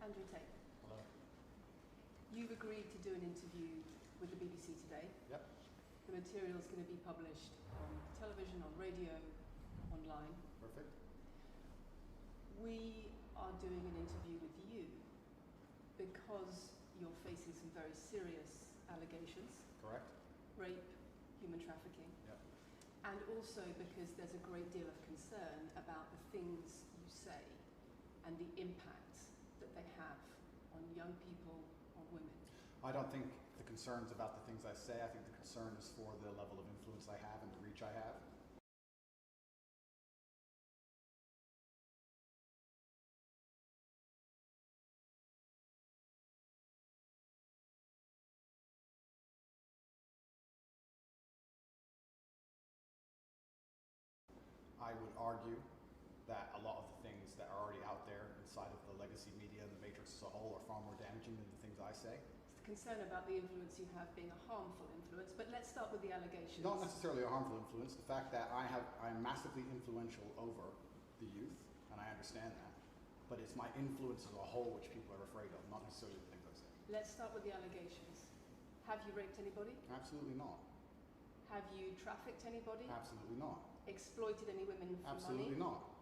Andrew Tate, Hello. you've agreed to do an interview with the BBC today. Yep. The material is going to be published on television, on radio, online. Perfect. We are doing an interview with you because you're facing some very serious allegations, Correct. rape, human trafficking, Yep. and also because there's a great deal of concern about the things you say and the impact that they have on young people, on women. I don't think the concern's about the things I say. I think the concern is for the level of influence I have and the reach I have. I would argue that a lot of the things that are already out there inside of the legacy media and the matrix as a whole are far more damaging than the things I say. It's the concern about the influence you have being a harmful influence, but let's start with the allegations. Not necessarily a harmful influence. The fact that I'm massively influential over the youth, and I understand that, but it's my influence as a whole which people are afraid of, not necessarily the things I say. Let's start with the allegations. Have you raped anybody? Absolutely not. Have you trafficked anybody? Absolutely not. Exploited any women for Absolutely money? not.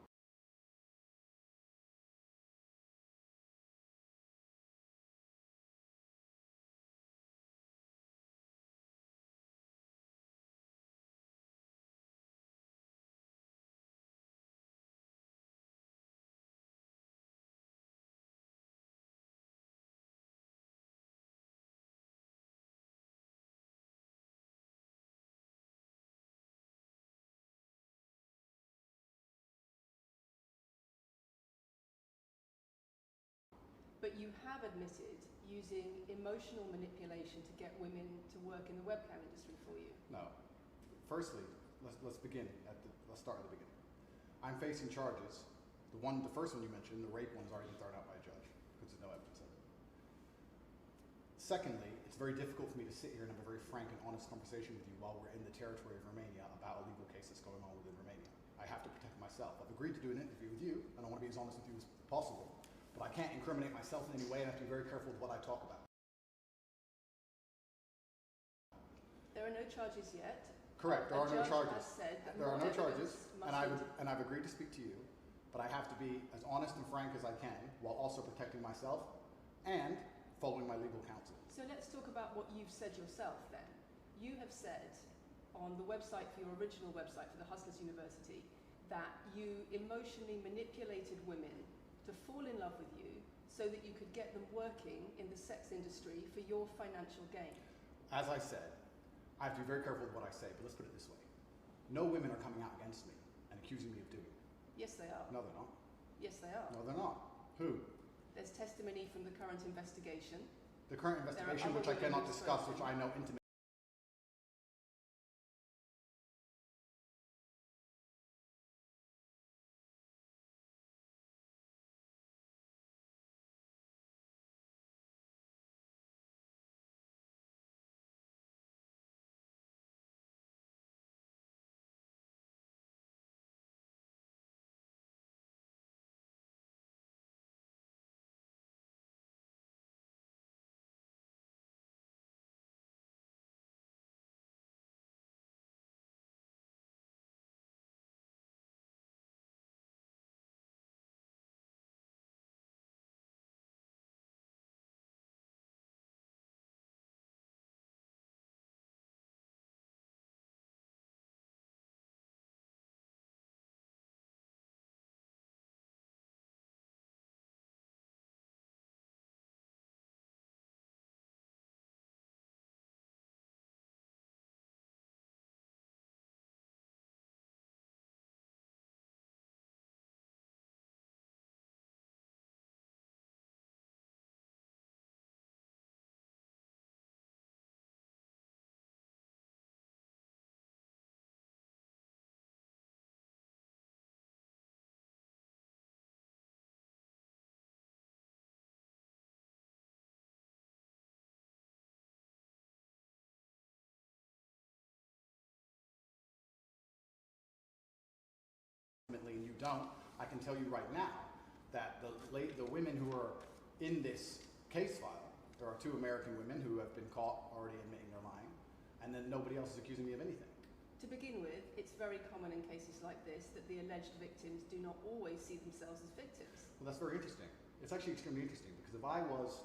But you have admitted using emotional manipulation to get women to work in the webcam industry for you. No. Firstly, let's begin let's start at the beginning. I'm facing charges. The first one you mentioned, the rape one's already been thrown out by a judge because there's no evidence of it. Secondly, it's very difficult for me to sit here and have a very frank and honest conversation with you while we're in the territory of Romania about a legal case that's going on within Romania. I have to protect myself. I've agreed to do an interview with you, and I want to be as honest with you as possible. But I can't incriminate myself in any way, and I have to be very careful with what I talk about. There are no charges yet. Correct, there are no charges. Has said that there are no charges, and I've agreed to speak to you, but I have to be as honest and frank as I can while also protecting myself and following my legal counsel. So let's talk about what you've said yourself then. You have said on the website, for your original website for the Hustlers University, that you emotionally manipulated women to fall in love with you so that you could get them working in the sex industry for your financial gain. As I said, I have to be very careful with what I say, but let's put it this way. No women are coming out against me and accusing me of doing it. Yes, they are. No, they're not. Yes, they are. No, they're not. Who? There's testimony from the current investigation. The current investigation, which I cannot discuss, which I know intimately. And you don't, I can tell you right now that the women who are in this case file, there are 2 American women who have been caught already admitting they're lying, and then nobody else is accusing me of anything. To begin with, it's very common in cases like this that the alleged victims do not always see themselves as victims. Well, that's very interesting. It's actually extremely interesting, because if I was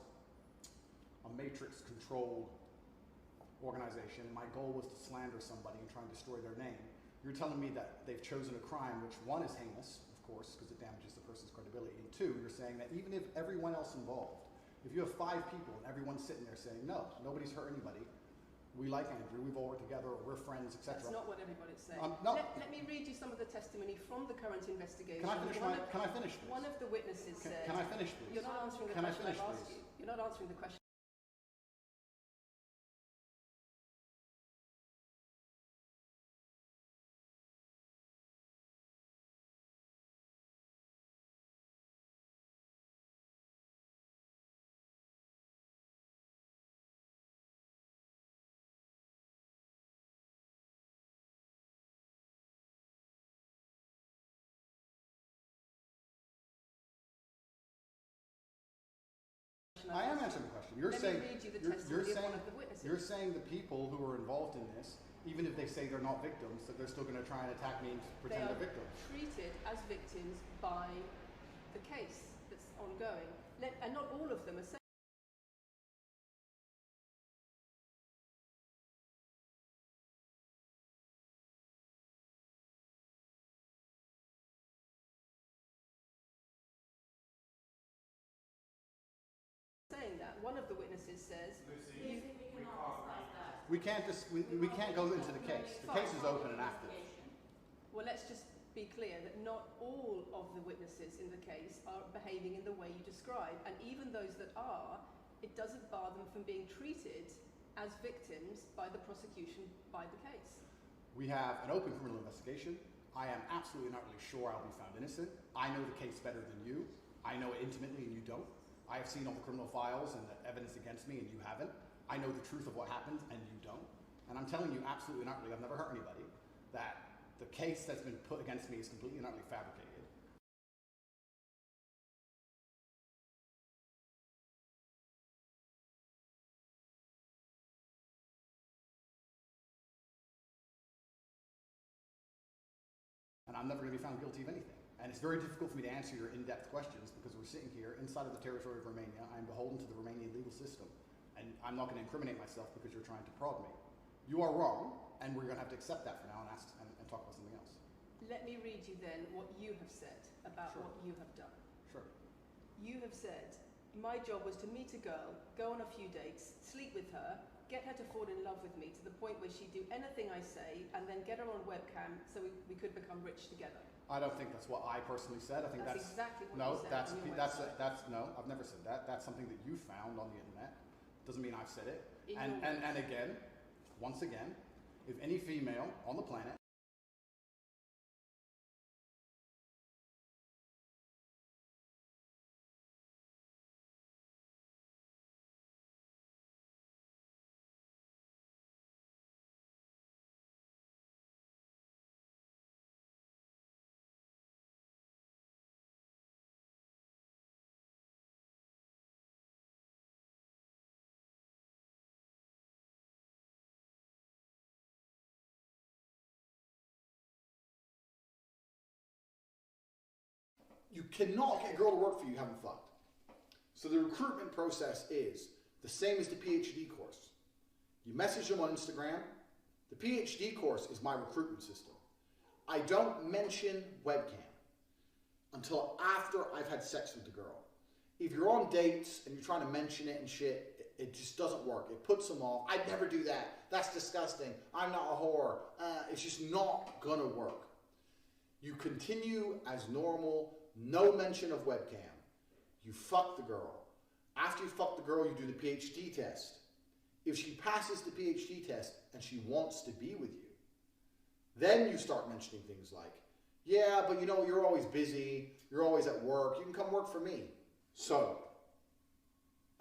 a matrix-controlled organization, my goal was to slander somebody and try and destroy their name, you're telling me that they've chosen a crime which, 1, is heinous, of course, because it damages the person's credibility, and 2, you're saying that even if everyone else involved, if you have 5 people and everyone's sitting there saying, no, nobody's hurt anybody, we like Andrew, we've all worked together, we're friends, etc. That's not what everybody's saying. No. Let me read you some of the testimony from the current investigation. Can I finish, please? One of the witnesses said... Can I finish, please? You're not answering the question I've asked you. You're not answering the question. I am answering the question. You're Let saying, me read you the testimony of one of the witnesses. You're saying the people who are involved in this, even if they say they're not victims, that they're still going to try and attack me and pretend they're victims. Treated as victims by the case that's ongoing. And not all of them are saying. That one of the witnesses says we can't go into the case. The case is open and active. Well, let's just be clear that not all of the witnesses in the case are behaving in the way you describe, and even those that are, it doesn't bar them from being treated as victims by the prosecution by the case. We have an open criminal investigation. I am absolutely not really sure I'll be found innocent. I know the case better than you. I know it intimately and you don't. I have seen all the criminal files and the evidence against me, and you haven't. I know the truth of what happened, and you don't. And I'm telling you absolutely not really, I've never hurt anybody, that the case that's been put against me is completely and utterly fabricated. And I'm never going to be found guilty of anything. And it's very difficult for me to answer your in-depth questions because we're sitting here inside of the territory of Romania. I'm beholden to the Romanian legal system. And I'm not going to incriminate myself because you're trying to prod me. You are wrong, and we're going to have to accept that for now and talk about something else. Let me read you then what you have said about Sure. what you have done. Sure. You have said, my job was to meet a girl, go on a few dates, sleep with her, get her to fall in love with me to the point where she'd do anything I say, and then get her on webcam so we could become rich together. I don't think that's what I personally said. I think that's exactly what no, you said on your website. that's no, I've never said that. That's something that you found on the internet. Doesn't mean I've said it. And again, once again, if any female on the planet you cannot get a girl to work for you you haven't fucked. So the recruitment process is the same as the PhD course. You message them on Instagram. The PhD course is my recruitment system. I don't mention webcam until after I've had sex with the girl. If you're on dates and you're trying to mention it and shit, it just doesn't work. It puts them off. I'd never do that. That's disgusting. I'm not a whore. It's just not gonna work. You continue as normal, no mention of webcam. You fuck the girl. After you fuck the girl, you do the PhD test. If she passes the PhD test and she wants to be with you, then you start mentioning things like, yeah, but you know, you're always busy, you're always at work, you can come work for me. So,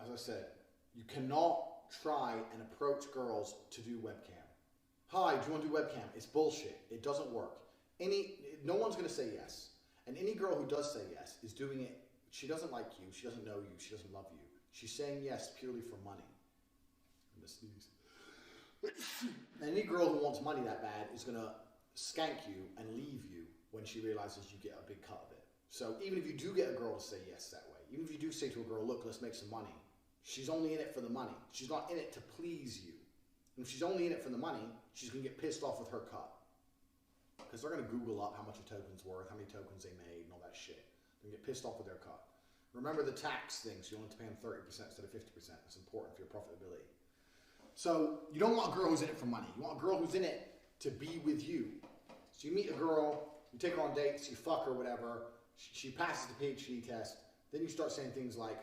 as I said, you cannot try and approach girls to do webcam. Hi, do you want to do webcam? It's bullshit. It doesn't work. No one's going to say yes. And any girl who does say yes is doing it She doesn't like you. She doesn't know you. She doesn't love you. She's saying yes purely for money. I'm gonna sneeze. And any girl who wants money that bad is gonna skank you and leave you when she realizes you get a big cut of it. So even if you do get a girl to say yes that way, even if you do say to a girl, look, let's make some money, she's only in it for the money. She's not in it to please you. And if she's only in it for the money, she's gonna get pissed off with her cut. Because they're gonna Google up how much a token's worth, how many tokens they made, and all that shit. They're gonna get pissed off with their cut. Remember the tax thing, so you only have to pay them 30% instead of 50%. It's important for your profitability. So you don't want a girl who's in it for money. You want a girl who's in it to be with you. So you meet a girl, you take her on dates, you fuck her, whatever. She passes the PhD test. Then you start saying things like,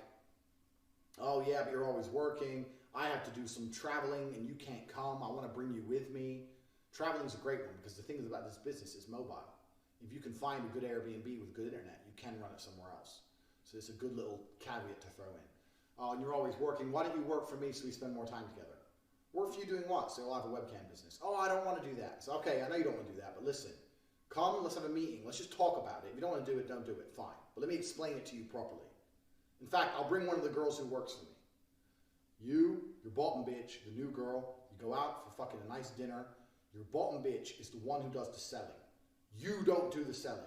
oh yeah, but you're always working. I have to do some traveling and you can't come. I want to bring you with me. Traveling's a great one because the thing about this business is mobile. If you can find a good Airbnb with good internet, you can run it somewhere else. So it's a good little caveat to throw in. Oh, and you're always working. Why don't you work for me so we spend more time together? Work for you doing what? So you'll have a webcam business. Oh, I don't want to do that. So, okay, I know you don't want to do that, but listen. Come, let's have a meeting. Let's just talk about it. If you don't want to do it, don't do it. Fine. But let me explain it to you properly. In fact, I'll bring one of the girls who works for me. You, your bottom bitch, the new girl, you go out for fucking a nice dinner. Your bottom bitch is the one who does the selling. You don't do the selling.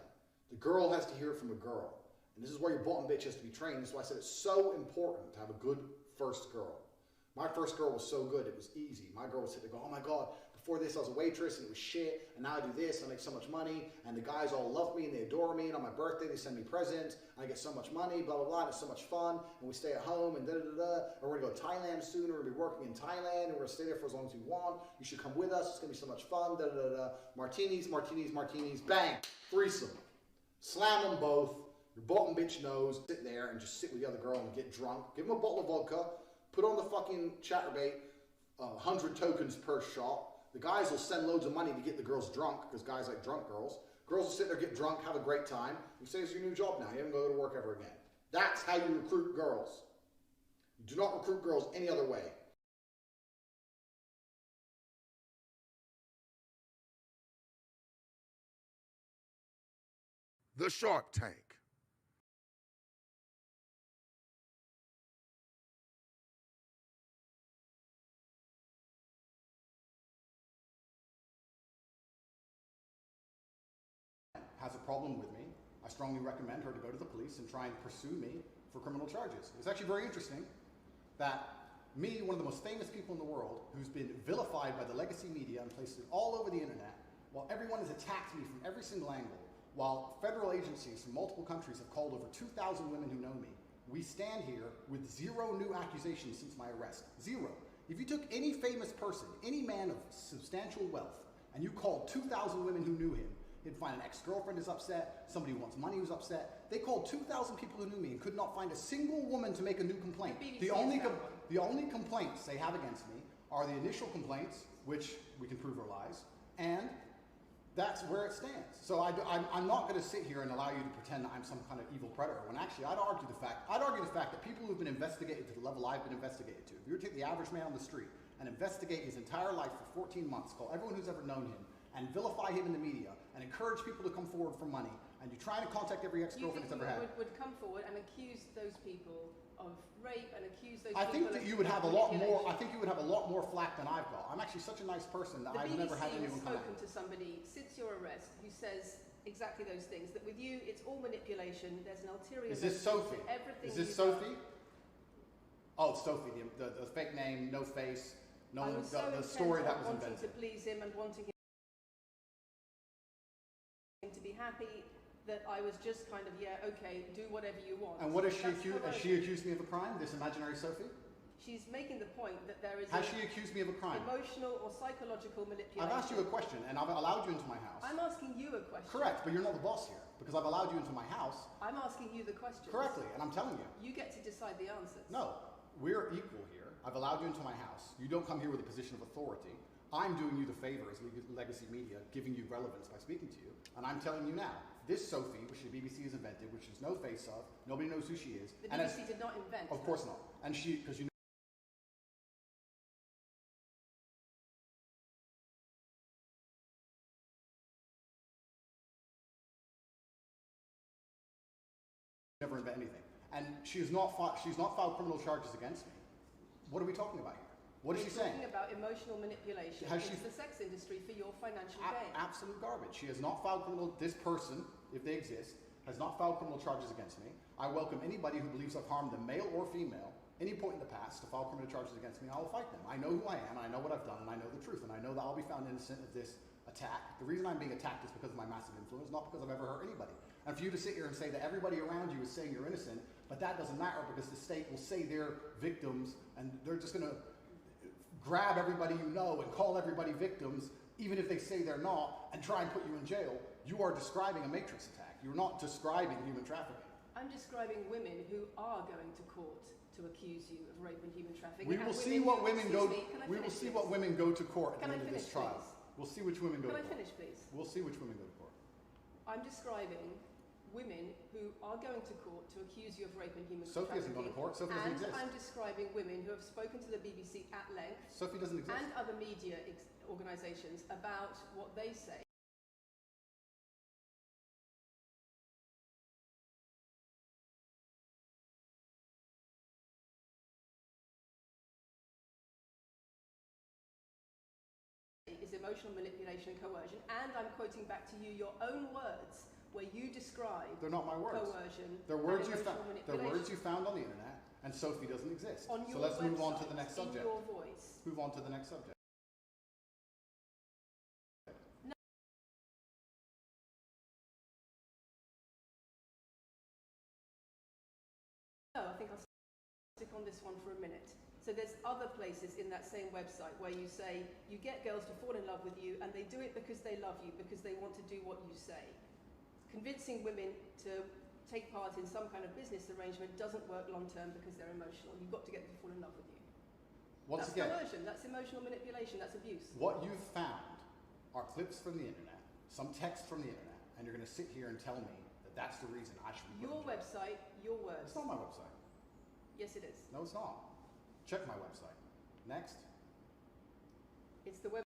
The girl has to hear it from a girl. And this is where your bottom bitch has to be trained. That's why I said it's so important to have a good first girl. My first girl was so good, it was easy. My girl would sit there and go, oh my God, before this I was a waitress and it was shit, and now I do this and I make so much money, and the guys all love me and they adore me, and on my birthday they send me presents, and I get so much money, blah, blah, blah, and it's so much fun, and we stay at home, and da-da-da-da, and we're gonna go to Thailand soon, or we're gonna be working in Thailand, and we're gonna stay there for as long as we want, you should come with us, it's gonna be so much fun, da-da-da-da, martinis, martinis, martinis, bang, threesome. Slam them both, your bottom bitch knows, sit there and just sit with the other girl and get drunk, give them a bottle of vodka, put on the fucking chatterbait, 100 tokens per shot. The guys will send loads of money to get the girls drunk, because guys like drunk girls. Girls will sit there, get drunk, have a great time. You say it's your new job now. You haven't go to work ever again. That's how you recruit girls. You do not recruit girls any other way. The Shark Tank. Has a problem with me, I strongly recommend her to go to the police and try and pursue me for criminal charges. It's actually very interesting that me, one of the most famous people in the world, who's been vilified by the legacy media and placed all over the internet, while everyone has attacked me from every single angle, while federal agencies from multiple countries have called over 2,000 women who know me, we stand here with 0 new accusations since my arrest. 0. If you took any famous person, any man of substantial wealth, and you called 2,000 women who knew him, he'd find an ex-girlfriend is upset, somebody who wants money who's upset. They called 2,000 people who knew me and could not find a single woman to make a new complaint. The only complaints they have against me are the initial complaints, which we can prove are lies, and that's where it stands. So I'm not going to sit here and allow you to pretend that I'm some kind of evil predator, when actually I'd argue the fact that people who've been investigated to the level I've been investigated to, if you were to take the average man on the street and investigate his entire life for 14 months, call everyone who's ever known him, and vilify him in the media, and encourage people to come forward for money, and you try to contact every ex-girlfriend that's ever had. Would come forward and accuse those people of rape and accuse those I people think that of you would have a lot more. I manipulation. think you would have a lot more flack than I've got. I'm actually such a nice person that I've never had anyone come The BBC has at spoken me. to somebody since your arrest who says exactly those things. That with you, it's all manipulation. There's an ulterior. Is this motive Sophie? to everything. Is this you've done. Sophie? Oh, it's Sophie, the fake name, no face, I was so the story intent that was on wanting invented. to please him and wanting him to be happy that I was just kind of, yeah, okay, do whatever you want. And what has she That's accused? Has she accused me of a crime? This imaginary Sophie? She's making the point that there is Has she accused me of a crime? emotional or psychological manipulation. I've asked you a question, and I've allowed you into my house. I'm asking you a question. Correct, but you're not the boss here, because I've allowed you into my house I'm asking you the question. correctly, and I'm telling you. You get to decide the answers. No, we're equal here. I've allowed you into my house. You don't come here with a position of authority. I'm doing you the favor as legacy media, giving you relevance by speaking to you. And I'm telling you now, this Sophie, which the BBC has invented, which there's no face of, nobody knows who she is. The and BBC did not invent. of course not. And she, because you never invent anything. and she's not filed criminal charges against me. What are we talking about here? What is she saying? We're talking about emotional manipulation Has she- into the sex industry for your financial gain. Absolute garbage. She has not filed this person, if they exist, has not filed criminal charges against me. I welcome anybody who believes I've harmed them, male or female, any point in the past to file criminal charges against me, and I will fight them. I know who I am, and I know what I've done, and I know the truth, and I know that I'll be found innocent of this attack. The reason I'm being attacked is because of my massive influence, not because I've ever hurt anybody. And for you to sit here and say that everybody around you is saying you're innocent, but that doesn't matter because the state will say they're victims, and they're just going to grab everybody you know and call everybody victims, even if they say they're not, and try and put you in jail. You are describing a matrix attack. You're not describing human trafficking. I'm describing women who are going to court to accuse you of rape and human trafficking. We will and see what who- women go. excuse me, can I We will finish, see please? what women go to court at Can the I end of this finish, trial. please? We'll see which women go Can to I court. finish, please? We'll see which women go to court. I'm describing women who are going to court to accuse you of rape and human Sophie hasn't trafficking. gone to court. Sophie doesn't And exist. I'm describing women who have spoken to the BBC at length Sophie doesn't exist. and other media organisations about what they say. Is emotional manipulation and coercion, and I'm quoting back to you your own words where you describe They're not my words. coercion They're words and you found. emotional They're words manipulation. you found on the internet, and Sophie doesn't exist. On So your let's move on to website, the next subject. in your voice. Move on to the next subject. No, I think I'll stick on this one for a minute. So there's other places in that same website where you say you get girls to fall in love with you and they do it because they love you, because they want to do what you say. Convincing women to take part in some kind of business arrangement doesn't work long term because they're emotional. You've got to get them to fall in love with you. Once That's again, coercion, that's emotional manipulation, that's abuse. what you've found are clips from the internet, some text from the internet, and you're going to sit here and tell me that that's the reason I should be put Your in jail. website, your words. It's not my website. Yes, it is. No, it's not. Check my website. Next. It's the web.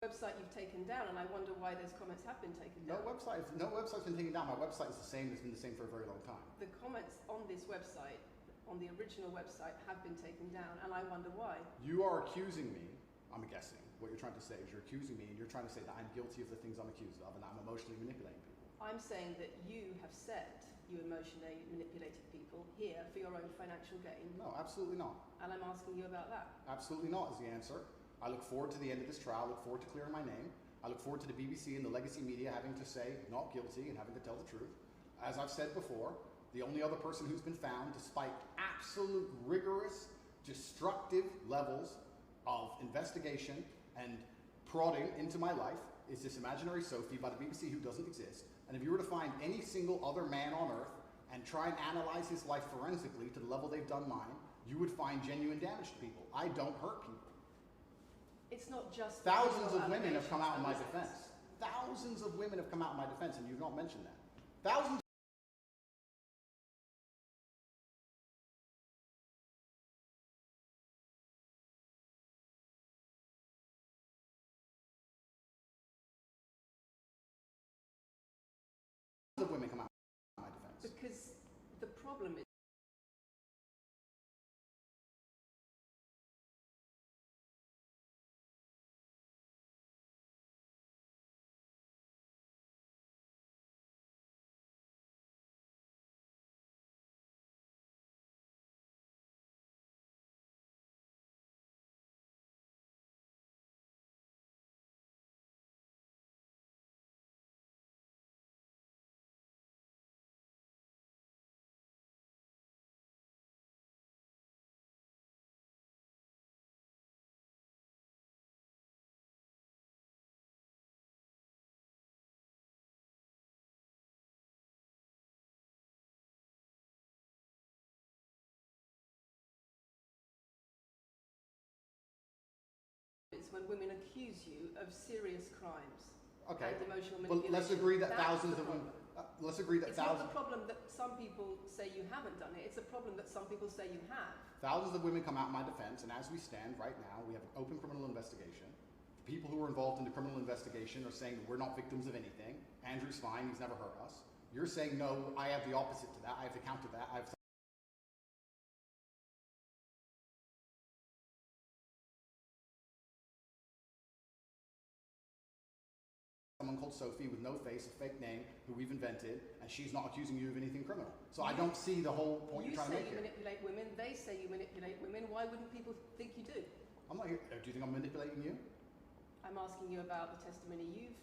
Website you've taken down, and I wonder why those comments have been taken No down. website's been taken down. My website is the same. It's been the same for a very long time. The comments on this website, on the original website, have been taken down, and I wonder why. You are accusing me, I'm guessing, what you're trying to say is you're accusing me and you're trying to say that I'm guilty of the things I'm accused of and that I'm emotionally manipulating people. I'm saying that you have said you emotionally manipulated people here for your own financial gain, No, absolutely not. and I'm asking you about that. Absolutely not is the answer. I look forward to the end of this trial. I look forward to clearing my name. I look forward to the BBC and the legacy media having to say not guilty and having to tell the truth. As I've said before, the only other person who's been found, despite absolute rigorous, destructive levels of investigation and prodding into my life, is this imaginary Sophie by the BBC who doesn't exist. And if you were to find any single other man on earth and try and analyze his life forensically to the level they've done mine, you would find genuine damage to people. I don't hurt people. It's not just Thousands visual of women have come out in my allegations. defense. Thousands of women have come out in my defense, and you've not mentioned that. Thousands of women come out in my defense. Because the problem is when women accuse you of serious crimes Okay. and emotional Well, manipulation. let's agree that That's thousands the of women. problem. Let's agree that It's not thousands. the problem that some people say you haven't done it. It's a problem that some people say you have. Thousands of women come out in my defense, and as we stand right now, we have an open criminal investigation. The people who are involved in the criminal investigation are saying that we're not victims of anything. Andrew's fine, he's never hurt us. You're saying, no, I have the opposite to that, I have to counter that, I have someone called Sophie with no face, a fake name, who we've invented, and she's not accusing you of anything criminal. So I don't see the whole point You you're trying to say make you here. manipulate women, they say you manipulate women. Why wouldn't people think you do? I'm not here. Do you think I'm manipulating you? I'm asking you about the testimony you've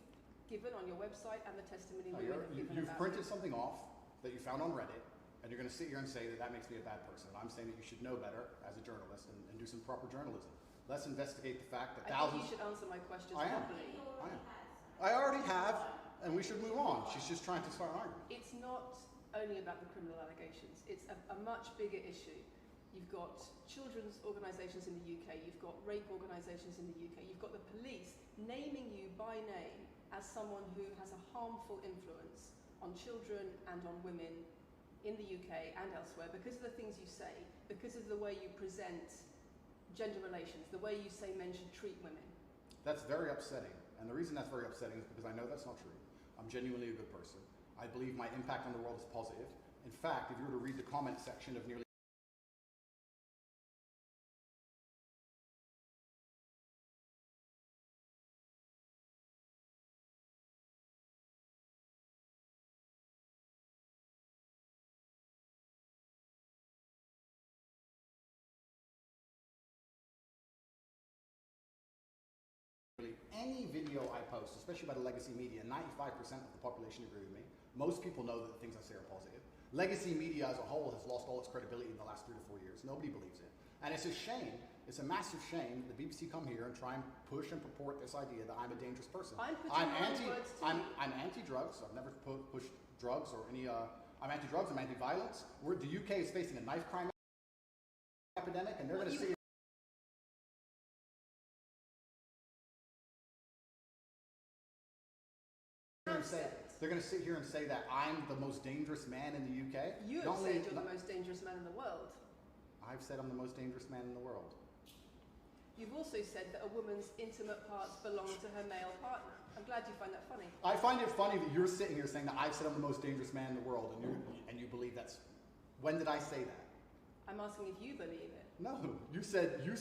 given on your website and the testimony No, women have given you've about printed you. something off that you found on Reddit, and you're going to sit here and say that that makes me a bad person. I'm saying that you should know better as a journalist and do some proper journalism. Let's investigate the fact that I think thousands. you should answer my questions I am. properly. I am. I already have, and we should move on. She's just trying to start an argument. It's not only about the criminal allegations. It's a much bigger issue. You've got children's organisations in the UK, you've got rape organisations in the UK, you've got the police naming you by name as someone who has a harmful influence on children and on women in the UK and elsewhere because of the things you say, because of the way you present gender relations, the way you say men should treat women. That's very upsetting, and the reason that's very upsetting is because I know that's not true. I'm genuinely a good person. I believe my impact on the world is positive. In fact, if you were to read the comment section of nearly any video I post, especially by the legacy media, 95% of the population agree with me. Most people know that the things I say are positive. Legacy media as a whole has lost all its credibility in the last 3 to 4 years. Nobody believes it. And it's a shame, it's a massive shame that the BBC come here and try and push and purport this idea that I'm a dangerous person. I'm putting my words to you. I'm anti-drugs. I've never pushed drugs or any, I'm anti-drugs, I'm anti-violence. The UK is facing a knife crime epidemic, and they're going to see they're going to sit here and say that I'm the most dangerous man in the UK. You have said you're the most dangerous man in the world. I've said I'm the most dangerous man in the world. You've also said that a woman's intimate parts belong to her male partner. I'm glad you find that funny. I find it funny that you're sitting here saying that I've said I'm the most dangerous man in the world, and you believe that's. When did I say that? I'm asking if you believe it. No, you said you're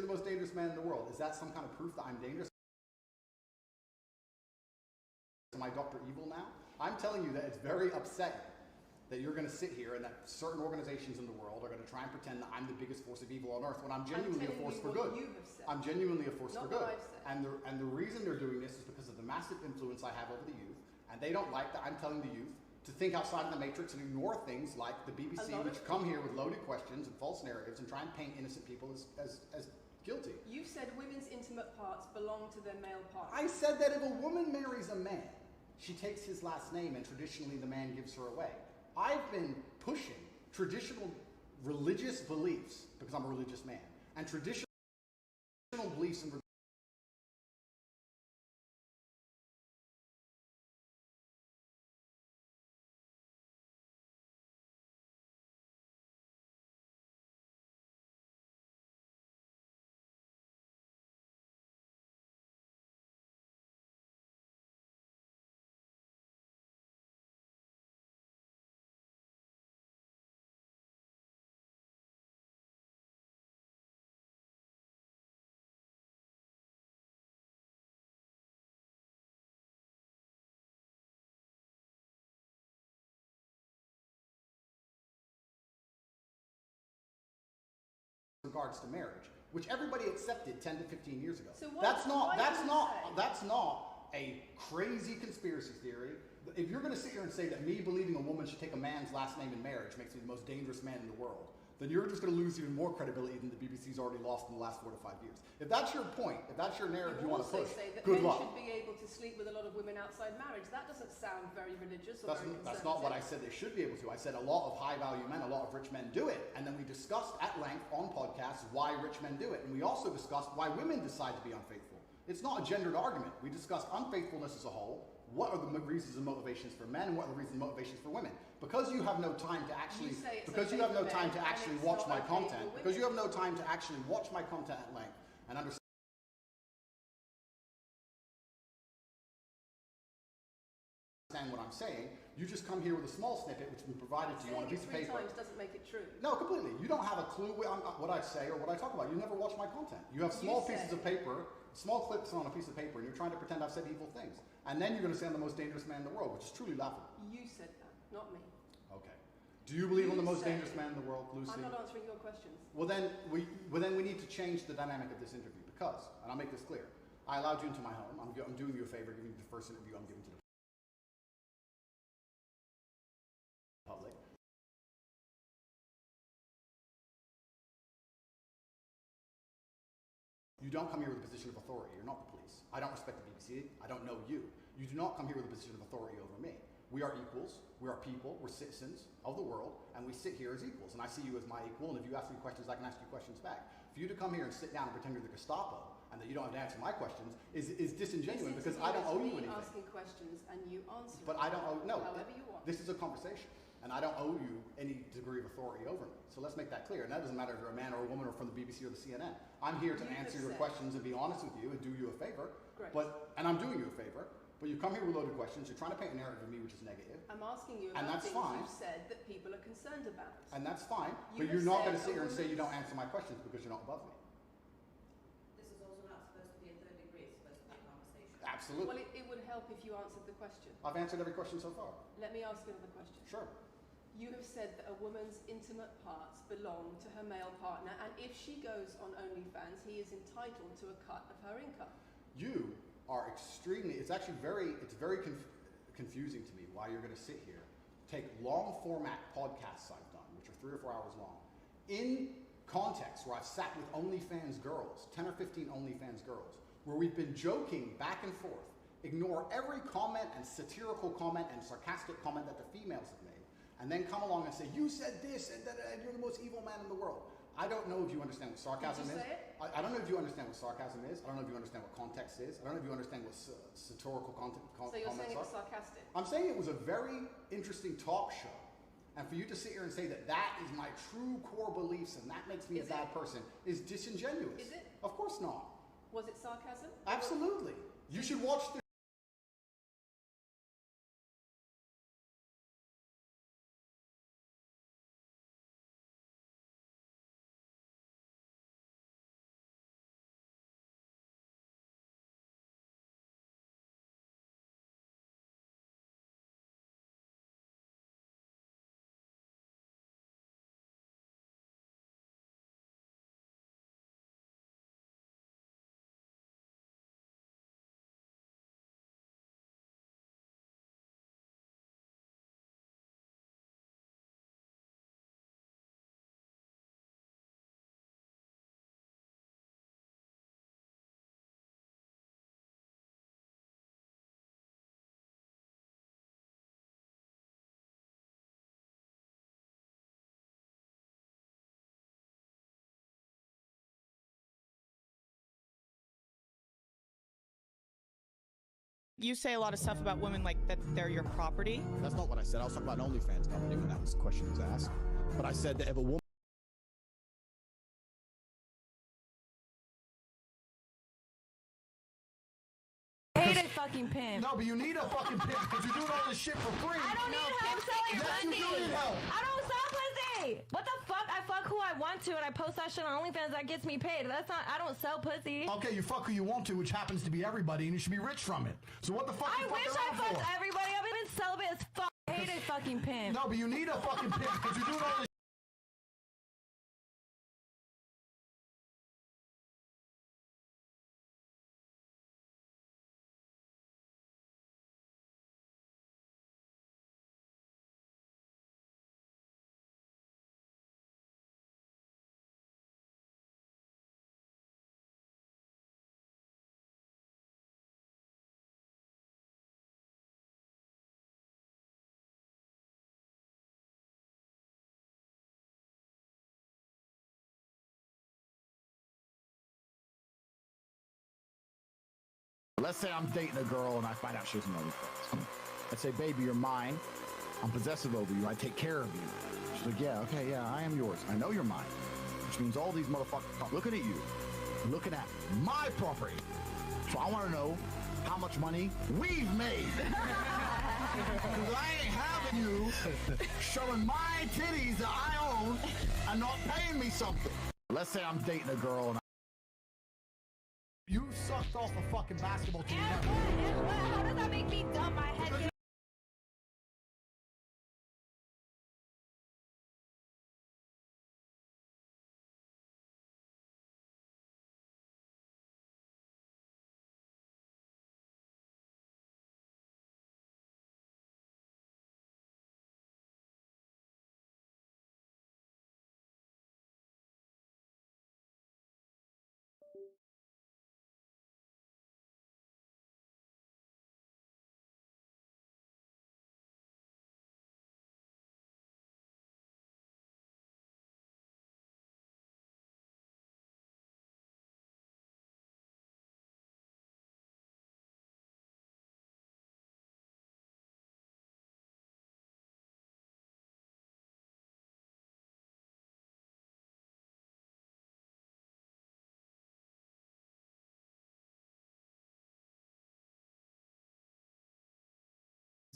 the most dangerous man in the world. Is that some kind of proof that I'm dangerous? Am I Dr. Evil now? I'm telling you that it's very upsetting that you're going to sit here and that certain organizations in the world are going to try and pretend that I'm the biggest force of evil on earth when I'm genuinely a force for good. You have said. I'm genuinely a force Not for good. what I've said. And the reason they're doing this is because of the massive influence I have over the youth, and they don't like that I'm telling the youth to think outside of the matrix and ignore things like the BBC, which come here with loaded questions and false narratives and try and paint innocent people as guilty. You've said women's intimate parts belong to their male partner. I said that if a woman marries a man, she takes his last name and traditionally the man gives her away. I've been pushing traditional religious beliefs, because I'm a religious man, and traditional beliefs in regards to marriage, which everybody accepted 10 to 15 years ago. So that's not a crazy conspiracy theory. If you're going to sit here and say that me believing a woman should take a man's last name in marriage makes me the most dangerous man in the world, then you're just going to lose even more credibility than the BBC's already lost in the last 4 to 5 years. If that's your point, if that's your narrative you want to push, say that good men luck. should be able to sleep with a lot of women outside marriage. That doesn't sound very religious or very conservative. That's not what I said they should be able to. I said a lot of high-value men, a lot of rich men do it. And then we discussed at length on podcasts why rich men do it. And we also discussed why women decide to be unfaithful. It's not a gendered argument. We discussed unfaithfulness as a whole. What are the reasons and motivations for men, and what are the reasons and motivations for women? Because you have no time to actually, watch my content, because you have no time to actually watch my content at length and understand what I'm saying, you just come here with a small snippet which has been provided to you on a piece of paper. Saying it 3 times doesn't make it true. No, completely. You don't have a clue what I say or what I talk about. You never watch my content. You have small pieces of paper, small clips on a piece of paper, and you're trying to pretend I've said evil things. And then you're going to say I'm the most dangerous man in the world, which is truly laughable. You said that, not me. Okay. Do you believe I'm the most dangerous man in the world, Lucy? I'm not answering your questions. Well, then we need to change the dynamic of this interview because, and I'll make this clear, I allowed you into my home. I'm doing you a favor, giving you the first interview I'm giving to the public. You don't come here with a position of authority. You're not the police. I don't respect the BBC. I don't know you. You do not come here with a position of authority over me. We are equals. We are people. We're citizens of the world, and we sit here as equals. And I see you as my equal, and if you ask me questions, I can ask you questions back. For you to come here and sit down and pretend you're the Gestapo and that you don't have to answer my questions is disingenuous because I don't owe you anything. Asking questions and you answer. But I don't owe, no, however you want. This is a conversation, and I don't owe you any degree of authority over me. So let's make that clear. And that doesn't matter if you're a man or a woman or from the BBC or the CNN. I'm here to answer your questions and be honest with you and do you a favor. Great. And I'm doing you a favor. But you come here with loaded questions. You're trying to paint a narrative of me which is negative. I'm asking you and about that's things fine. you've said that people are concerned about. And that's fine. You but you're not going to said sit here and say you don't answer my questions because you're not above me. This is also not supposed to be a third degree. It's supposed to be a conversation. Absolutely. Well, it would help if you answered the question. I've answered every question so far. Let me ask you another question. Sure. You have said that a woman's intimate parts belong to her male partner, and if she goes on OnlyFans, he is entitled to a cut of her income. You are extremely, it's very confusing to me why you're going to sit here, take long format podcasts I've done, which are 3 or 4 hours long, in context where I've sat with OnlyFans girls, 10 or 15 OnlyFans girls, where we've been joking back and forth, ignore every comment and satirical comment and sarcastic comment that the females have made, and then come along and say, you said this, and you're the most evil man in the world. I don't know if you understand what sarcasm is. I don't know if you understand what sarcasm is. I don't know if you understand what context is. I don't know if you understand what satirical comments are. So you're saying it was sarcastic? I'm saying it was a very interesting talk show. And for you to sit here and say that that is my true core beliefs and that makes me a bad person is disingenuous. Is it? Of course not. Was it sarcasm? Absolutely. You should watch the You say a lot of stuff about women like that they're your property. That's not what I said. I was talking about an OnlyFans company when that question was asked. But I said that if a woman hate a fucking pimp. No, but you need a fucking pimp because you're doing all this shit for free. I don't need help selling Yes, pussy. you do need help. I don't sell pussy. What the fuck? I fuck who I want to and I post that shit on OnlyFans that gets me paid. That's not, I don't sell pussy. Okay, you fuck who you want to, which happens to be everybody, and you should be rich from it. So what the fuck I you wish fucking I around fucked for? everybody. I've been celibate as fuck. I hate a fucking pimp. No, but you need a fucking pimp because you're doing all this Let's say I'm dating a girl and I find out she doesn't know OnlyFans. I'd say, baby, you're mine. I'm possessive over you. I take care of you. She's like, yeah, okay, yeah, I am yours. I know you're mine. Which means all these motherfuckers are looking at you, looking at my property. So I want to know how much money we've made. Because I ain't having you showing my titties that I own and not paying me something. Let's say I'm dating a girl and you sucked off a fucking basketball team. And what? How does that make me dumb? My head gets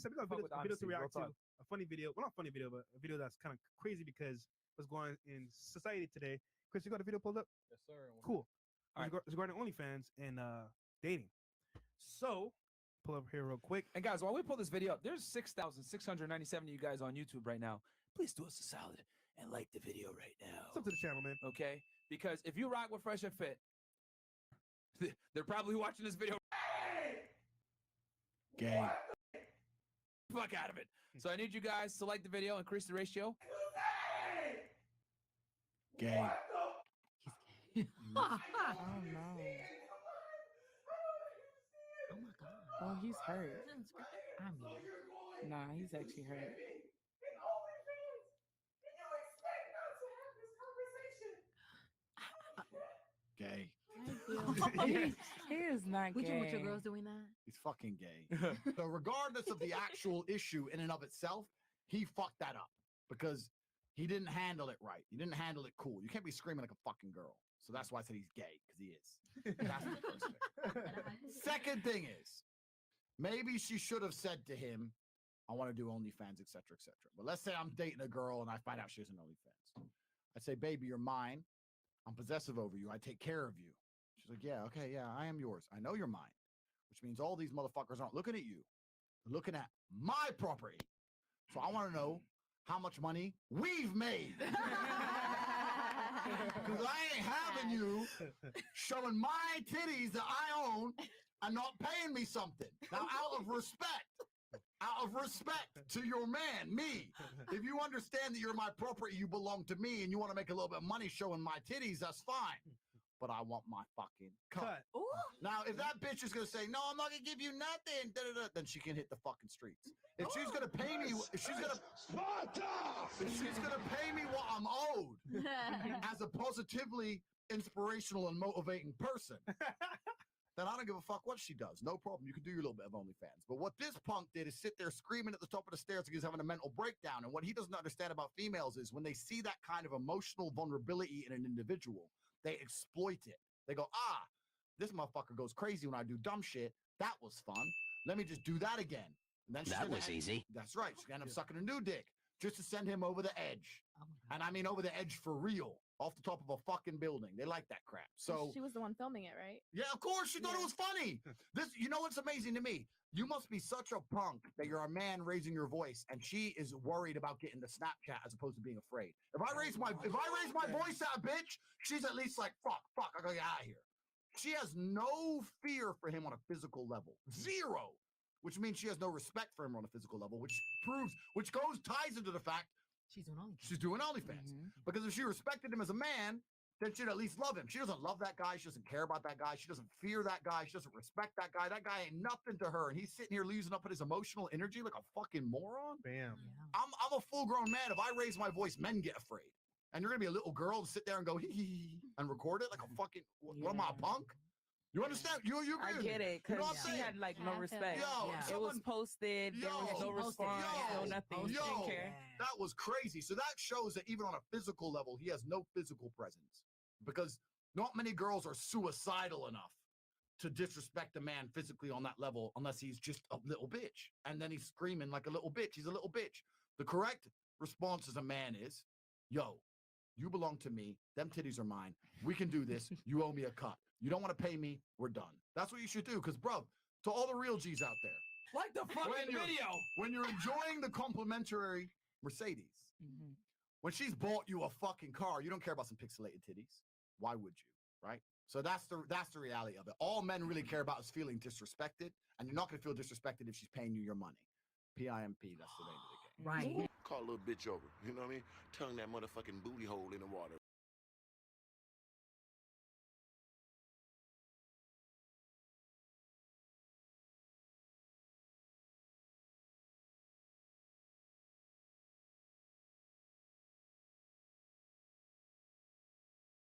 So we got a video to react to. A funny video. Well, not funny video, but a video that's kind of crazy because what's going on in society today. Chris, you got a video pulled up? Yes, sir. Cool. All right. It's regarding OnlyFans and dating. So, pull up here real quick. And guys, while we pull this video up, there's 6,697 of you guys on YouTube right now. Please do us a solid and like the video right now. It's up to the channel, man. Okay? Because if you rock with Fresh and Fit, they're probably watching this video. Gay. Fuck out of it. So I need you guys to like the video, increase the ratio. Gay. Oh no. Oh my god. Oh, he's hurt. I mean, nah, he's actually hurt. Gay. He is not Would you gay. want your girls doing that? He's fucking gay. So regardless of the actual issue in and of itself, he fucked that up because he didn't handle it right. He didn't handle it cool. You can't be screaming like a fucking girl. So that's why I said he's gay, because he is. That's the first thing. Second thing is, maybe she should have said to him, I want to do OnlyFans, etc., etc. But let's say I'm dating a girl and I find out she doesn't OnlyFans. I'd say, baby, you're mine. I'm possessive over you. I take care of you. She's like, yeah, okay, yeah, I am yours. I know you're mine. Which means all these motherfuckers aren't looking at you. They're looking at my property. So I want to know how much money we've made. Because I ain't having you showing my titties that I own and not paying me something. Now, out of respect to your man, me, if you understand that you're my property, you belong to me, and you want to make a little bit of money showing my titties, that's fine. But I want my fucking cut. Ooh. Now, if that bitch is gonna say, no, I'm not gonna give you nothing, then she can hit the fucking streets. If she's gonna pay me, if she's gonna pay me what I'm owed as a positively inspirational and motivating person, then I don't give a fuck what she does. No problem. You can do your little bit of OnlyFans. But what this punk did is sit there screaming at the top of the stairs because he's having a mental breakdown. And what he doesn't understand about females is when they see that kind of emotional vulnerability in an individual, they exploit it. They go, this motherfucker goes crazy when I do dumb shit. That was fun. Let me just do that again. And then that was easy. That's right. She's gonna end up sucking a new dick just to send him over the edge. And I mean over the edge for real. Off the top of a fucking building. They like that crap. So she was the one filming it, right? yeah, of course. She thought it was funny. You know what's amazing to me? You must be such a punk that you're a man raising your voice, and she is worried about getting the Snapchat as opposed to being afraid. If I raise my voice at a bitch, she's at least like, fuck, I gotta get out of here. She has no fear for him on a physical level. Zero. Which means she has no respect for him on a physical level, which ties into the fact she's doing OnlyFans. Because if she respected him as a man, then she'd at least love him. She doesn't love that guy. She doesn't care about that guy. She doesn't fear that guy. She doesn't respect that guy. That guy ain't nothing to her. And he's sitting here using up his emotional energy like a fucking moron. Bam. I'm a full-grown man. If I raise my voice, men get afraid. And you're going to be a little girl to sit there and go, hee hee hee, and record it like a fucking, what am I, a punk? You understand? You agree I with get me? it, You know because what I'm she saying? had like no Yeah, I feel respect. that. Yo, Yeah. It was someone- posted. There was Yo, no she posted response. it. No Yeah, nothing. she She posted didn't it. care. Yeah. that was crazy. So that shows that even on a physical level, he has no physical presence because not many girls are suicidal enough to disrespect a man physically on that level unless he's just a little bitch. And then he's screaming like a little bitch. He's a little bitch. The correct response as a man is, yo, you belong to me. Them titties are mine. We can do this. You owe me a cut. You don't want to pay me. We're done. That's what you should do. Because, bro, to all the real G's out there, Like the fucking video. when you're enjoying the complimentary Mercedes, Mhm. when she's bought you a fucking car, you don't care about some pixelated titties. Why would you? Right? So that's the reality of it. All men really care about is feeling disrespected, and you're not going to feel disrespected if she's paying you your money. PIMP, that's the name of the game. Right. Call a little bitch over. You know what I mean? Tongue that motherfucking booty hole in the water.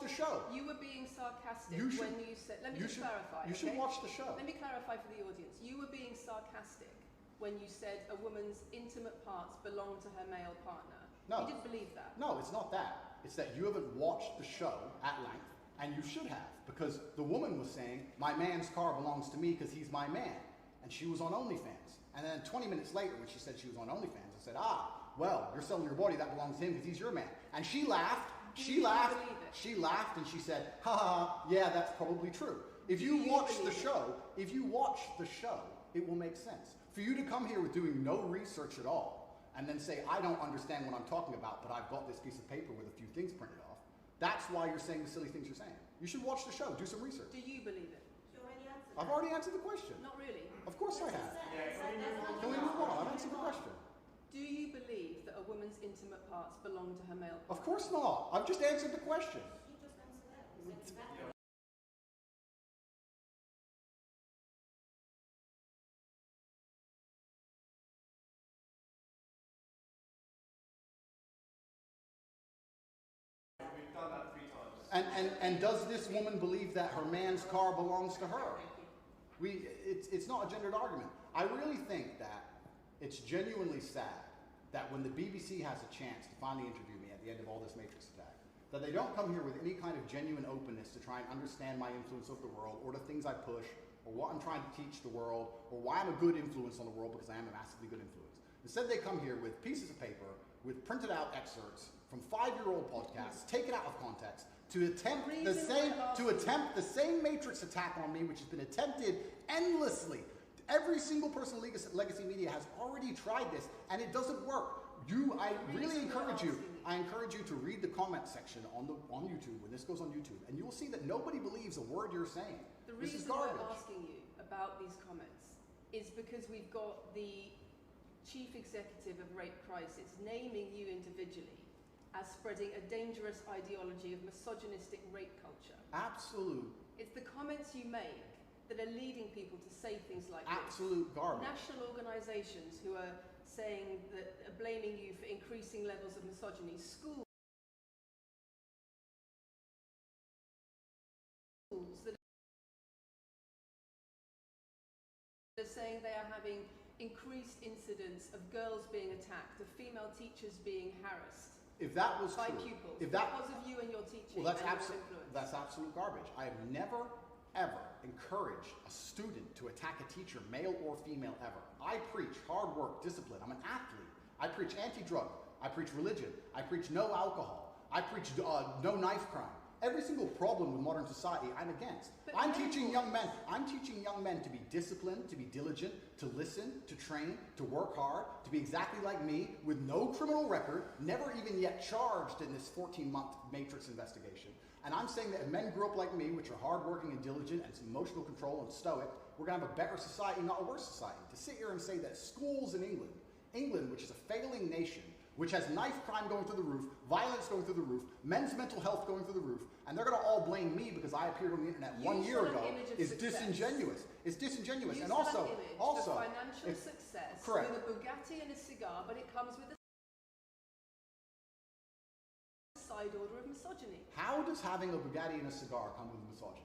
The show. You were being sarcastic You should- when you said. Let me you just should- clarify. You should okay? watch the show. Let me clarify for the audience. You were being sarcastic when you said a woman's intimate parts belong to her male partner. No. You didn't believe that. No, it's not that. It's that you haven't watched the show at length, and you should have, because the woman was saying, my man's car belongs to me because he's my man. And she was on OnlyFans. And then 20 minutes later, when she said she was on OnlyFans, I said, well, you're selling your body, that belongs to him because he's your man. And she laughed, Do you laughed, believe it? she laughed, and she said, ha ha, ha, yeah, that's probably true. If Do you you watch the believe it? show, it will make sense. For you to come here with doing no research at all, and then say, I don't understand what I'm talking about, but I've got this piece of paper with a few things printed off, that's why you're saying the silly things you're saying. You should watch the show, do some research. Do you believe it? You already answered I've that. already answered the question. Not really. Of course I have. Can Can we move on? I've answered the question. Do you believe that a woman's intimate parts belong to her male partner? Of course not. I've just answered the question. You just answered that. You said exactly. And does this woman believe that her man's car belongs to her? It's not a gendered argument. I really think that it's genuinely sad that when the BBC has a chance to finally interview me at the end of all this Matrix attack, that they don't come here with any kind of genuine openness to try and understand my influence over the world, or the things I push, or what I'm trying to teach the world, or why I'm a good influence on the world, because I am a massively good influence. Instead, they come here with pieces of paper, with printed out excerpts from 5-year-old podcasts, taken out of context, to attempt the same Matrix attack on me, which has been attempted endlessly. Every single person in Legacy Media has already tried this, and it doesn't work. I really encourage you. I encourage you to read the comment section on YouTube when this goes on YouTube, and you will see that nobody believes a word you're saying. The This is reason we're garbage. asking you about these comments is because we've got the chief executive of Rape Crisis naming you individually as spreading a dangerous ideology of misogynistic rape culture. Absolute It's the comments you make that are leading people to say things like Absolute this. garbage. National organisations who are saying that, blaming you for increasing levels of misogyny. Schools that are saying they are having increased incidents of girls being attacked, of female teachers being harassed If that was by true, pupils if that because of you and your teaching well, that's and your absolute influence. garbage. I have never ever encouraged a student to attack a teacher, male or female, ever. I preach hard work, discipline. I'm an athlete. I preach anti-drug. I preach religion. I preach no alcohol. I preach no knife crime. Every single problem with modern society, I'm against. I'm teaching young men to be disciplined, to be diligent, to listen, to train, to work hard, to be exactly like me, with no criminal record, never even yet charged in this 14-month Matrix investigation. And I'm saying that if men grew up like me, which are hardworking and diligent and some emotional control and stoic, we're going to have a better society, not a worse society. To sit here and say that schools in England, which is a failing nation, which has knife crime going through the roof, violence going through the roof, men's mental health going through the roof, and they're going to all blame me because I appeared on the internet You 1 year sell an ago, image of is success. disingenuous. It's disingenuous. You And sell also, an image of financial success correct. with a Bugatti and a cigar, but it comes with a side order of misogyny. How does having a Bugatti and a cigar come with misogyny?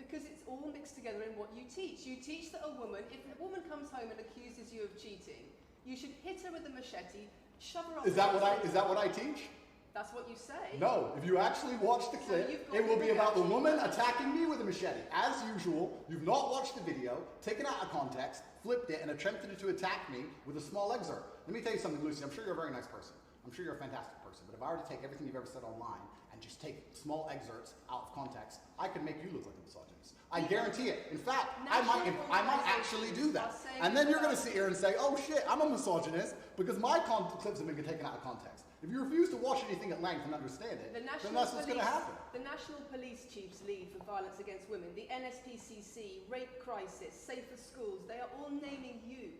Because it's all mixed together in what you teach. You teach that a woman, if a woman comes home and accuses you of cheating, you should hit her with a machete, shove her up. Is that what I teach? That's what you say. No, if you actually watch the clip, it will be about the woman attacking me with a machete. As usual, you've not watched the video, taken it out of context, flipped it, and attempted to attack me with a small excerpt. Let me tell you something, Lucy. I'm sure you're a very nice person. I'm sure you're a fantastic person. But if I were to take everything you've ever said online and just take small excerpts out of context, I could make you look like a misogynist. I guarantee it. In fact, I might actually do that. And then you're going to sit here and say, oh shit, I'm a misogynist because my clips have been taken out of context. If you refuse to watch anything at length and understand it, then that's what's going to happen. The National Police Chiefs League for Violence Against Women, the NSPCC, Rape Crisis, Safer Schools, they are all naming you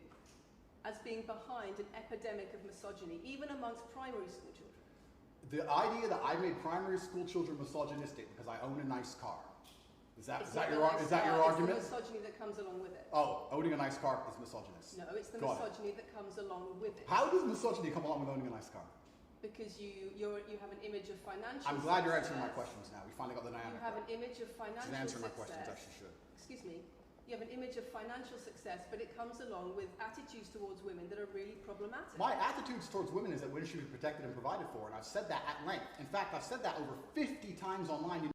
as being behind an epidemic of misogyny, even amongst primary school children. The idea that I made primary school children misogynistic because I own a nice car. Is that your argument? It's the misogyny that comes along with it. Oh, owning a nice car is misogynist. No, it's the misogyny that comes along with it. How does misogyny come along with owning a nice car? Because you have an image of financial I'm glad you're answering my questions now. We finally got the dynamic. You have an image of financial success. Answer my questions, actually should. Excuse me. You have an image of financial success, but it comes along with attitudes towards women that are really problematic. My attitudes towards women is that women should be protected and provided for, and I've said that at length. In fact, I've said that over 50 times online. You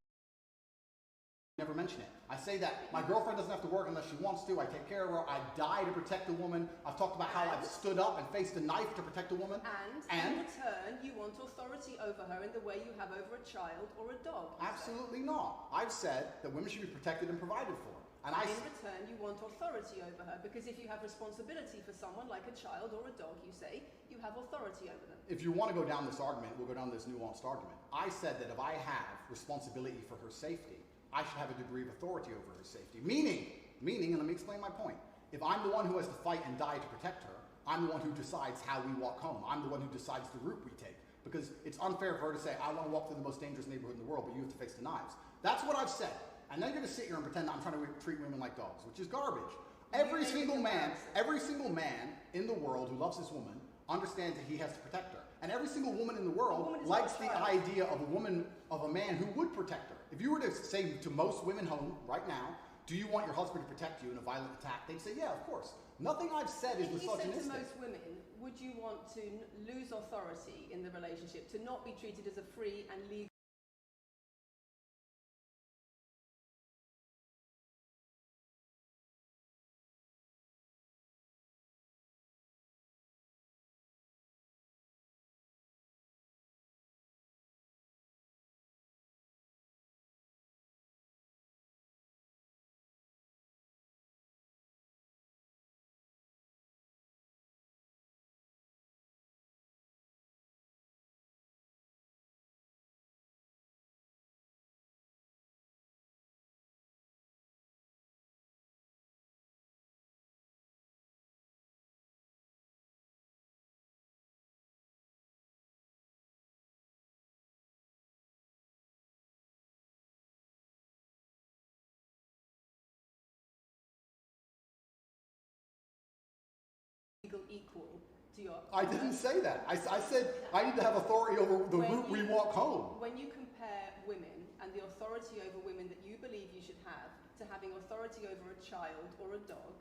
never mention it. I say that my girlfriend doesn't have to work unless she wants to. I take care of her. I die to protect a woman. I've talked about how I've stood up and faced a knife to protect a woman. And in return, you want authority over her in the way you have over a child or a dog. Absolutely not. I've said that women should be protected and provided for. And in return, you want authority over her, because if you have responsibility for someone like a child or a dog, you say, you have authority over them. If you want to go down this argument, we'll go down this nuanced argument. I said that if I have responsibility for her safety, I should have a degree of authority over her safety. Meaning, and let me explain my point. If I'm the one who has to fight and die to protect her, I'm the one who decides how we walk home. I'm the one who decides the route we take. Because it's unfair for her to say, I want to walk through the most dangerous neighborhood in the world, but you have to face the knives. That's what I've said. And then you're going to sit here and pretend that I'm trying to treat women like dogs, which is garbage. Every single man in the world who loves his woman understands that he has to protect her. And every single woman in the world likes the idea of a man who would protect her. If you were to say to most women home right now, do you want your husband to protect you in a violent attack? They'd say, yeah, of course. Nothing I've said is misogynistic. If you said to most women, would you want to lose authority in the relationship, to not be treated as a free and legal equal to your... I didn't say that. I said I need to have authority over the route we walk home. When you compare women and the authority over women that you believe you should have to having authority over a child or a dog,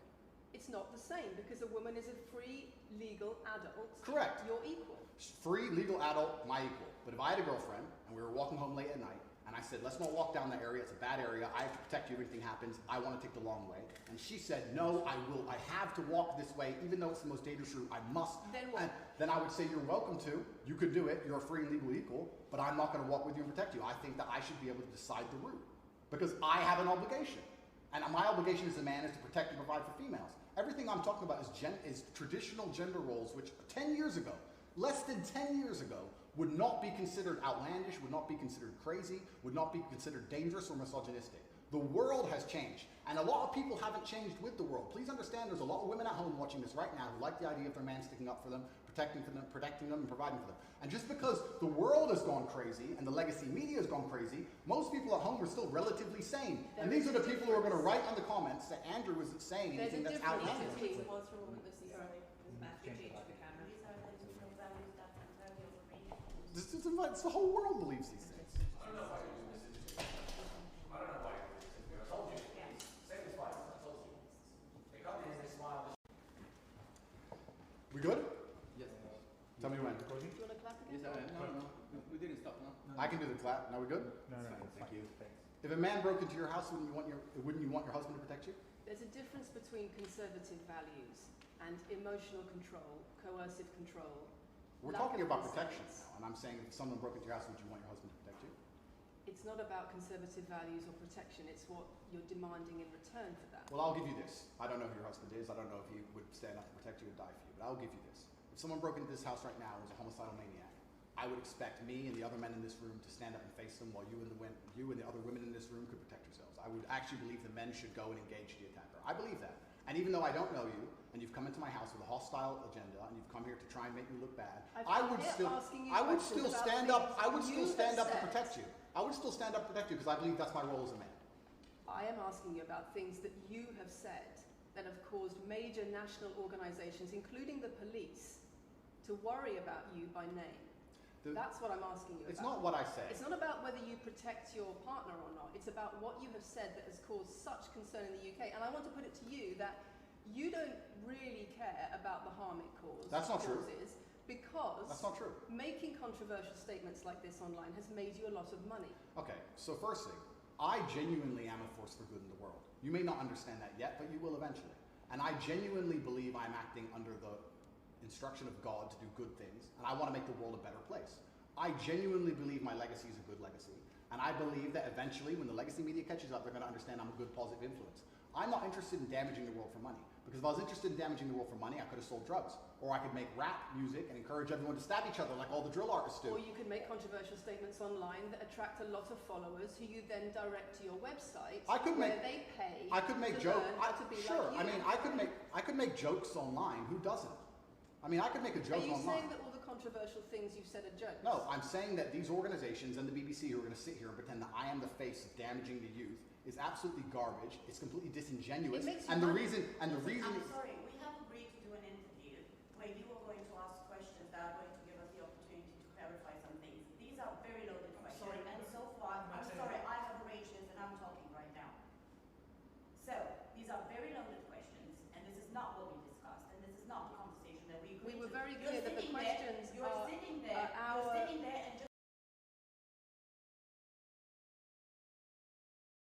it's not the same, because a woman is a free, legal adult. Correct. You're equal. Free, legal adult, my equal. But if I had a girlfriend and we were walking home late at night, and I said, let's not walk down that area, it's a bad area, I have to protect you if anything happens, I want to take the long way. And she said, no, I have to walk this way, even though it's the most dangerous route, I must. Then what? Then I would say, you're welcome to, you could do it, you're a free and legal equal, but I'm not going to walk with you and protect you. I think that I should be able to decide the route, because I have an obligation. And my obligation as a man is to protect and provide for females. Everything I'm talking about is traditional gender roles, which 10 years ago, less than 10 years ago, would not be considered outlandish, would not be considered crazy, would not be considered dangerous or misogynistic. The world has changed, and a lot of people haven't changed with the world. Please understand there's a lot of women at home watching this right now who like the idea of their man sticking up for them, protecting them, and providing for them. And just because the world has gone crazy and the legacy media has gone crazy, most people at home are still relatively sane. And these are the people who are going to write on the comments that Andrew isn't saying anything that's outlandish. It's the whole world believes these things. clap. Now we good? No, no, Thank you. If a man broke into your house, wouldn't you want your husband to protect you? There's a difference between conservative values and emotional control, coercive control. We're lack talking of about protection consent. now, and I'm saying if someone broke into your house, would you want your husband to protect you? It's not about conservative values or protection, it's what you're demanding in return for that. Well, I'll give you this. I don't know who your husband is. I don't know if he would stand up to protect you or die for you, but I'll give you this. If someone broke into this house right now and was a homicidal maniac, I would expect me and the other men in this room to stand up and face them while you and the other women in this room could protect yourselves. I would actually believe the men should go and engage the attacker. I believe that. And even though I don't know you, and you've come into my house with a hostile agenda, and you've come here to try and make me look bad, I would still stand up to protect you. I would still stand up to protect you because I believe that's my role as a man. I am asking you about things that you have said that have caused major national organizations, including the police, to worry about you by name. That's what I'm asking you about. It's not what I say. It's not about whether you protect your partner or not. It's about what you have said that has caused such concern in the UK. And I want to put it to you that you don't really care about the harm it causes. That's not true. Because that's not true. Making controversial statements like this online has made you a lot of money. Okay, so first thing, I genuinely am a force for good in the world. You may not understand that yet, but you will eventually. And I genuinely believe I'm acting under the instruction of God to do good things, and I want to make the world a better place. I genuinely believe my legacy is a good legacy, and I believe that eventually when the legacy media catches up, they're going to understand I'm a good positive influence. I'm not interested in damaging the world for money, because if I was interested in damaging the world for money, I could have sold drugs, or I could make rap music and encourage everyone to stab each other like all the drill artists do. Or you could make controversial statements online that attract a lot of followers who you then direct to your website where they pay I could make to jokes. learn how to be Sure, like you. I could make jokes online. Who doesn't? I mean, I could make a joke online. Are you saying that all the controversial things you've said are jokes? No, I'm saying that these organizations and the BBC who are going to sit here and pretend that I am the face of damaging the youth is absolutely garbage. It's completely disingenuous. And the reason I'm sorry, we have agreed to do an interview where you are going to ask questions that are going to give us the opportunity to clarify some things. These are very loaded questions. And so far, I'm sorry, I have arranged this and I'm talking right now. So, these are very loaded questions, and this is not what we discussed, and this is not the conversation that we agreed to. We were very clear that the questions you're sitting there and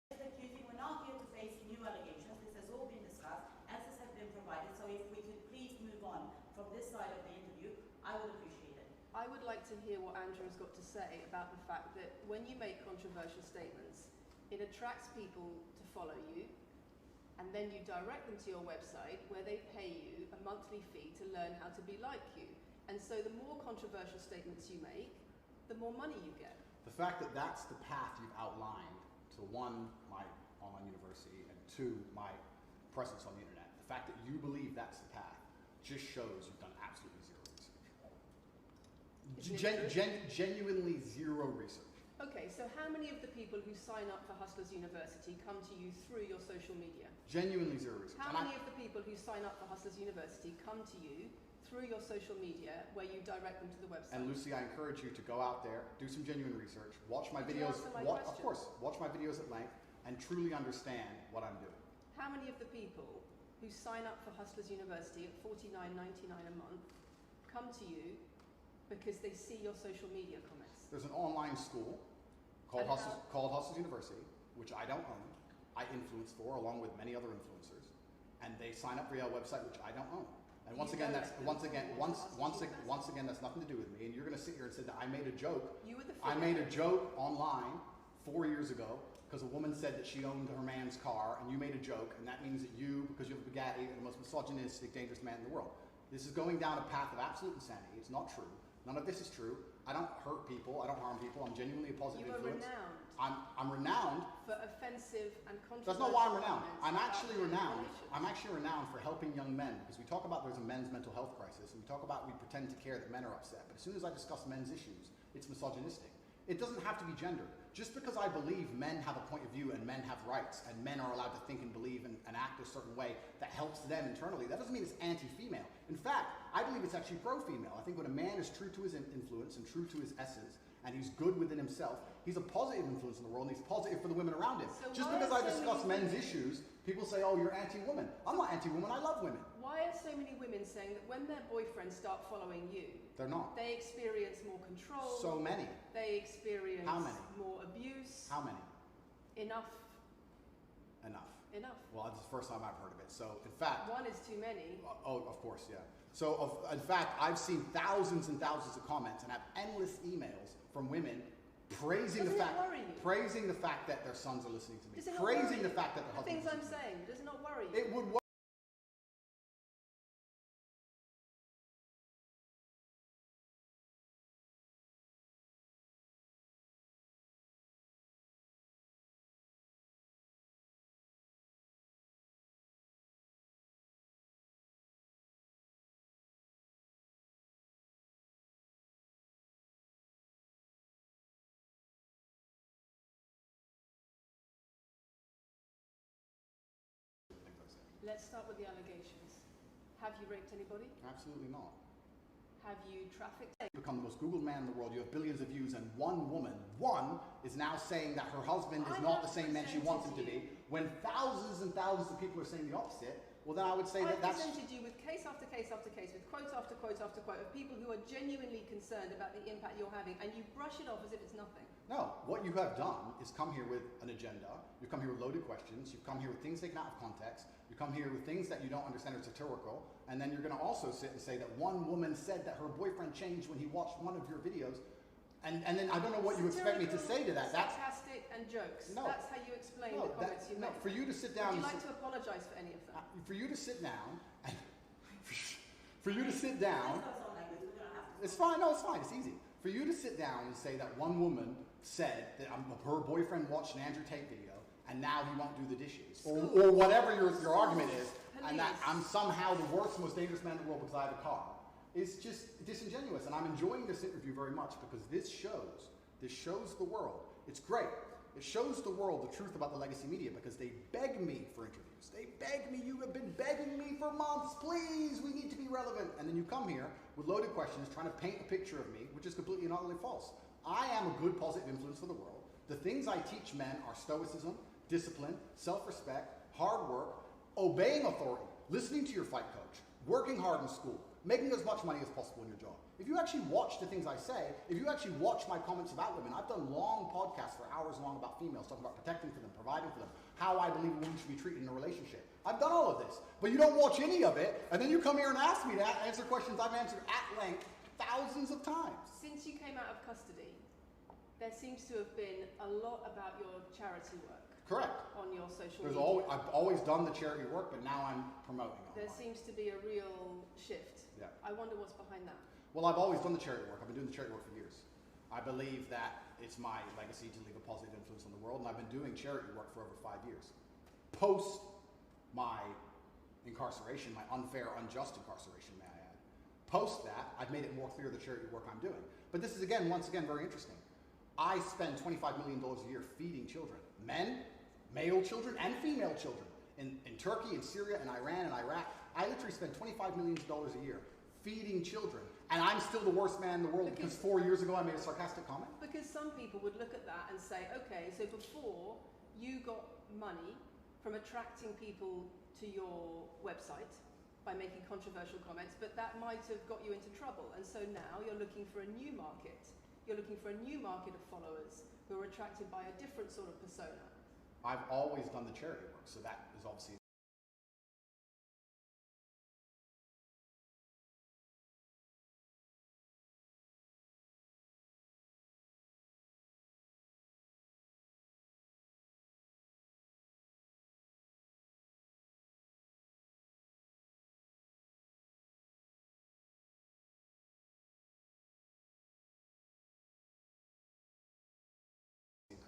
just accusing. We're not here to face new allegations. This has all been discussed. Answers have been provided. So if we could please move on from this side of the interview, I would appreciate it. I would like to hear what Andrew has got to say about the fact that when you make controversial statements, it attracts people to follow you, and then you direct them to your website where they pay you a monthly fee to learn how to be like you. And so the more controversial statements you make, the more money you get. The fact that that's the path you've outlined to one, my online university, and two, my presence on the internet, the fact that you believe that's the path just shows you've done absolutely zero research. Genuinely zero research. Okay, so how many of the people who sign up for Hustlers University come to you through your social media? Genuinely zero research. How many of the people who sign up for Hustlers University come to you through your social media where you direct them to the website? And Lucy, I encourage you to go out there, do some genuine research, watch my videos, watch my videos at length, and truly understand what I'm doing. How many of the people who sign up for Hustlers University at $49.99 a month come to you because they see your social media comments? There's an online school called Hustlers University, which I don't own. I influence for, along with many other influencers, and they sign up for your website, which I don't own. And once again, that's nothing to do with me. And you're going to sit here and say that I made a joke. I made a joke online 4 years ago because a woman said that she owned her man's car, and you made a joke, and that means that you, because you have a Bugatti, are the most misogynistic, dangerous man in the world. This is going down a path of absolute insanity. It's not true. None of this is true. I don't hurt people. I don't harm people. I'm genuinely a positive influence. You are renowned. I'm renowned for offensive and controversial. That's not why I'm renowned. I'm actually renowned. I'm actually renowned for helping young men, because we talk about there's a men's mental health crisis, and we talk about we pretend to care that men are upset. But as soon as I discuss men's issues, it's misogynistic. It doesn't have to be gendered. Just because I believe men have a point of view and men have rights and men are allowed to think and believe and act a certain way that helps them internally, that doesn't mean it's anti-female. In fact, I believe it's actually pro-female. I think when a man is true to his influence and true to his essence, and he's good within himself, he's a positive influence in the world, and he's positive for the women around him. So just because I discuss men's issues, people say, oh, you're anti-woman. I'm not anti-woman, I love women. Why are so many women saying that when their boyfriends start following you, They're not. they experience more control? So many. They experience How many? more abuse? How many? Enough. Enough. Enough. Well, this is the first time I've heard of it. So, in fact, One is too many. oh, of course, yeah. So, in fact, I've seen thousands and thousands of comments and have endless emails from women praising Doesn't the it fact, worry you? praising the fact that their sons are listening to me, Does it not praising worry the you? fact that their The things husbands. I'm saying, does it not worry you? It would worry. Let's start with the allegations. Have you raped anybody? Absolutely not. Have you trafficked? You become the most Googled man in the world. You have billions of views, and one woman, is now saying that her husband is I not have the same man she wants him to presented be. When thousands and thousands of people are saying the opposite, well, then I would say I that that's. presented you with case after case after case, with quote after quote after quote of people who are genuinely concerned about the impact you're having, and you brush it off as if it's nothing. No, what you have done is come here with an agenda. You come here with loaded questions. You come here with things taken out of context. You come here with things that you don't understand are satirical. And then you're going to also sit and say that one woman said that her boyfriend changed when he watched one of your videos. And then I don't know what you expect me to say to that. That's sarcastic and jokes. No. That's how you explain no, the comments you no. made. For you to sit down. Would you and like to apologise for any of them? for you to sit down. And for you to sit down. It's fine. No, it's fine. It's easy. For you to sit down and say that one woman said that her boyfriend watched an Andrew Tate video and now he won't do the dishes, or whatever your argument is, and that I'm somehow the worst, most dangerous man in the world because I have a car. It's just disingenuous, and I'm enjoying this interview very much because this shows the world. It's great. It shows the world the truth about the legacy media because they beg me for interviews. They beg me. You have been begging me for months. Please, we need to be relevant. And then you come here with loaded questions trying to paint a picture of me, which is completely and utterly false. I am a good, positive influence for the world. The things I teach men are stoicism, discipline, self-respect, hard work, obeying authority, listening to your fight coach, working hard in school, making as much money as possible in your job. If you actually watch the things I say, if you actually watch my comments about women, I've done long podcasts for hours long about females, talking about protecting for them, providing for them, how I believe a woman should be treated in a relationship. I've done all of this, but you don't watch any of it, and then you come here and ask me to answer questions I've answered at length thousands of times. Since you came out of custody, there seems to have been a lot about your charity work. Correct. On your social There's media. I've always done the charity work, but now I'm promoting it. There seems to be a real shift. Yeah. I wonder what's behind that. Well, I've always done the charity work. I've been doing the charity work for years. I believe that it's my legacy to leave a positive influence on the world, and I've been doing charity work for over 5 years. Post my incarceration, my unfair, unjust incarceration, may I add. Post that, I've made it more clear the charity work I'm doing. But this is, once again, very interesting. I spend $25 million a year feeding children. Men, male children, and female children. In Turkey, in Syria, in Iran, and Iraq, I literally spend $25 million a year feeding children. And I'm still the worst man in the world because 4 years ago I made a sarcastic comment? Because some people would look at that and say, okay, so before you got money from attracting people to your website by making controversial comments, but that might have got you into trouble. And so now you're looking for a new market. You're looking for a new market of followers who are attracted by a different sort of persona. I've always done the charity work, so that is obviously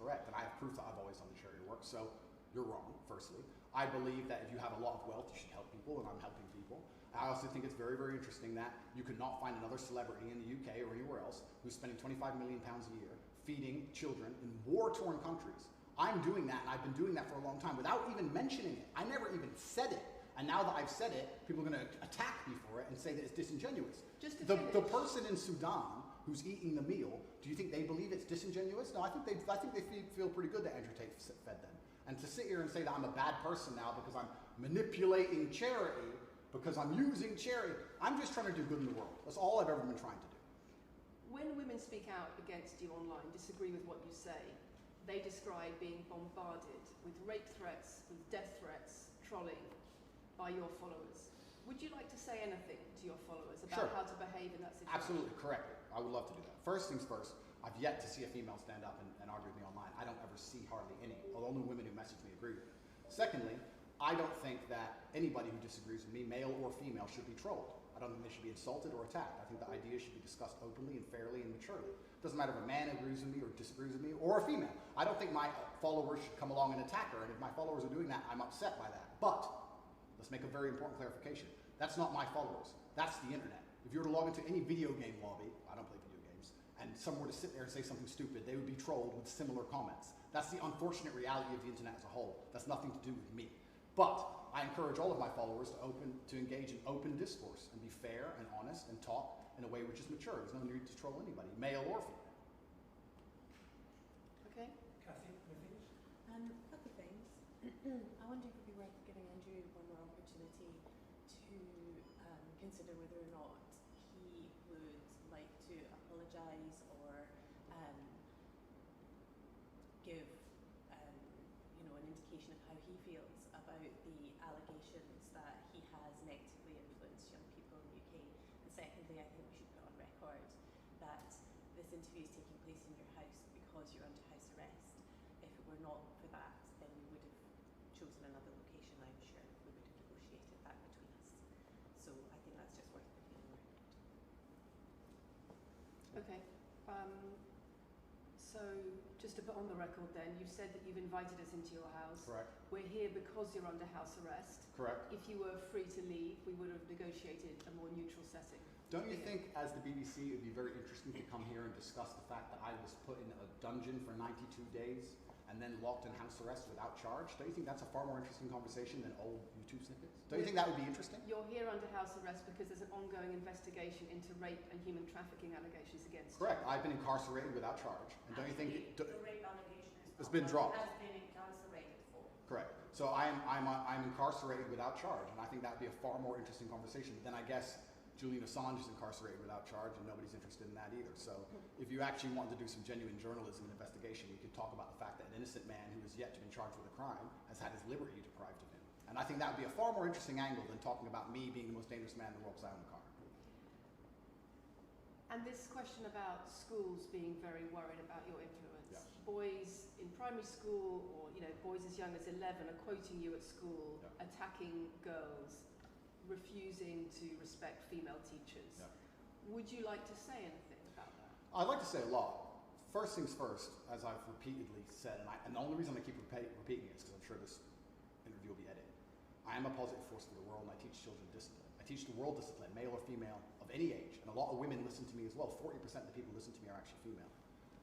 correct, and I have proof that I've always done the charity work, so you're wrong, firstly. I believe that if you have a lot of wealth, you should help people, and I'm helping people. I also think it's very, very interesting that you could not find another celebrity in the UK or anywhere else who's spending £25 million a year feeding children in war-torn countries. I'm doing that, and I've been doing that for a long time without even mentioning it. I never even said it. And now that I've said it, people are going to attack me for it and say that it's disingenuous. The person in Sudan who's eating the meal, do you think they believe it's disingenuous? No, I think they feel pretty good that Andrew Tate fed them. And to sit here and say that I'm a bad person now because I'm manipulating charity because I'm using Cherry. I'm just trying to do good in the world. That's all I've ever been trying to do. When women speak out against you online, disagree with what you say, they describe being bombarded with rape threats, with death threats, trolling by your followers. Would you like to say anything to your followers about how to behave in that situation? Absolutely, correct. I would love to do that. First things first, I've yet to see a female stand up and argue with me online. I don't ever see hardly any. Only women who message me agree with it. Secondly, I don't think that anybody who disagrees with me, male or female, should be trolled. I don't think they should be insulted or attacked. I think the ideas should be discussed openly and fairly and maturely. It doesn't matter if a man agrees with me or disagrees with me, or a female. I don't think my followers should come along and attack her, and if my followers are doing that, I'm upset by that. But, let's make a very important clarification. That's not my followers. That's the internet. If you were to log into any video game lobby, I don't play video games, and someone were to sit there and say something stupid, they would be trolled with similar comments. That's the unfortunate reality of the internet as a whole. That's nothing to do with me. But I encourage all of my followers to engage in open discourse and be fair and honest and talk in a way which is mature. There's no need to troll anybody, male or female. Okay. Kathy, anything? A couple of things. I wonder if it would be worth giving Andrew one more opportunity to consider whether or not he would like to apologise or give an indication of how he feels about the allegations that he has negatively influenced young people in the UK. And secondly, I think we should put on record that this interview is taking place in your house because you're under house arrest. If it were not for that, then we would have chosen another location, I'm sure. We would have negotiated that between us. So I think that's just worth putting on record. Okay. So just to put on the record then, you've said that you've invited us into your house. Correct. We're here because you're under house arrest. Correct. If you were free to leave, we would have negotiated a more neutral setting. Don't you think, as the BBC, it would be very interesting to come here and discuss the fact that I was put in a dungeon for 92 days and then locked in house arrest without charge? Don't you think that's a far more interesting conversation than old YouTube snippets? Don't you think that would be interesting? You're here under house arrest because there's an ongoing investigation into rape and human trafficking allegations against Correct. you. I've been incarcerated without charge. And don't you think the rape allegation it's been dropped? Has been incarcerated for. Correct. So I'm incarcerated without charge, and I think that would be a far more interesting conversation. Then I guess Julian Assange is incarcerated without charge, and nobody's interested in that either. So if you actually wanted to do some genuine journalism and investigation, we could talk about the fact that an innocent man who has yet to be charged with a crime has had his liberty deprived of him. And I think that would be a far more interesting angle than talking about me being the most dangerous man in the world because I own a car. And this question about schools being very worried about your influence. Yeah. Boys in primary school or boys as young as 11 are quoting you at school, attacking girls, refusing to respect female teachers. Yeah. Would you like to say anything about that? I'd like to say a lot. First things first, as I've repeatedly said, and the only reason I keep repeating it is because I'm sure this interview will be edited. I am a positive force for the world, and I teach children discipline. I teach the world discipline, male or female, of any age. And a lot of women listen to me as well. 40% of the people who listen to me are actually female.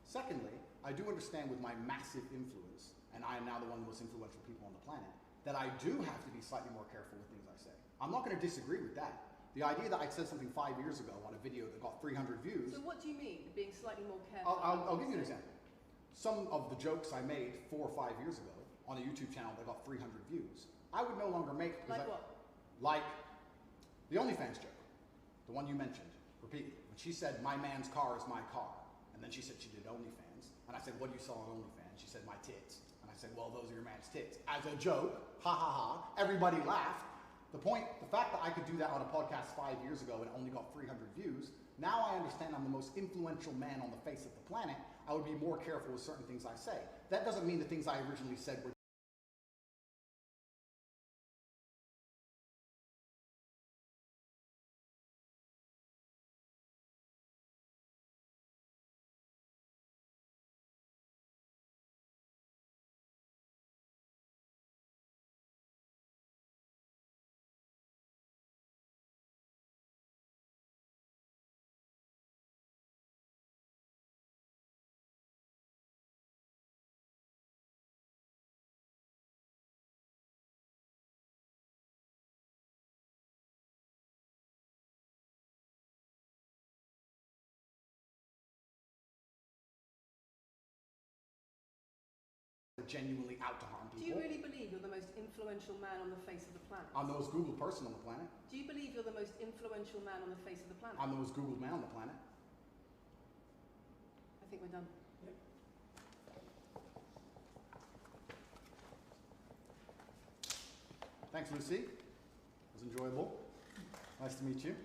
Secondly, I do understand with my massive influence, and I am now the one of the most influential people on the planet, that I do have to be slightly more careful with things I say. I'm not going to disagree with that. The idea that I said something 5 years ago on a video that got 300 views... So what do you mean, being slightly more careful? I'll give you an example. Some of the jokes I made 4 or 5 years ago on a YouTube channel that got 300 views, I would no longer make... Like what? Like the OnlyFans joke, the one you mentioned repeatedly. When she said, my man's car is my car, and then she said she did OnlyFans, and I said, what do you saw on OnlyFans? She said, my tits. And I said, well, those are your man's tits. As a joke, ha ha ha, everybody laughed. The fact that I could do that on a podcast 5 years ago and it only got 300 views, now I understand I'm the most influential man on the face of the planet. I would be more careful with certain things I say. That doesn't mean the things I originally said were genuinely out to harm Do you people. really believe you're the most influential man on the face of the planet? I'm the most Googled person on the planet. Do you believe you're the most influential man on the face of the planet? I'm the most Googled man on the planet. I think we're done. Thanks, Lucy. It was enjoyable. Nice to meet you.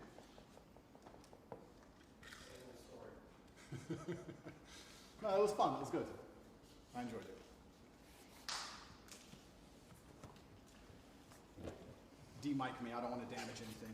No, it was fun. It was good. I enjoyed it. De-mic me. I don't want to damage anything.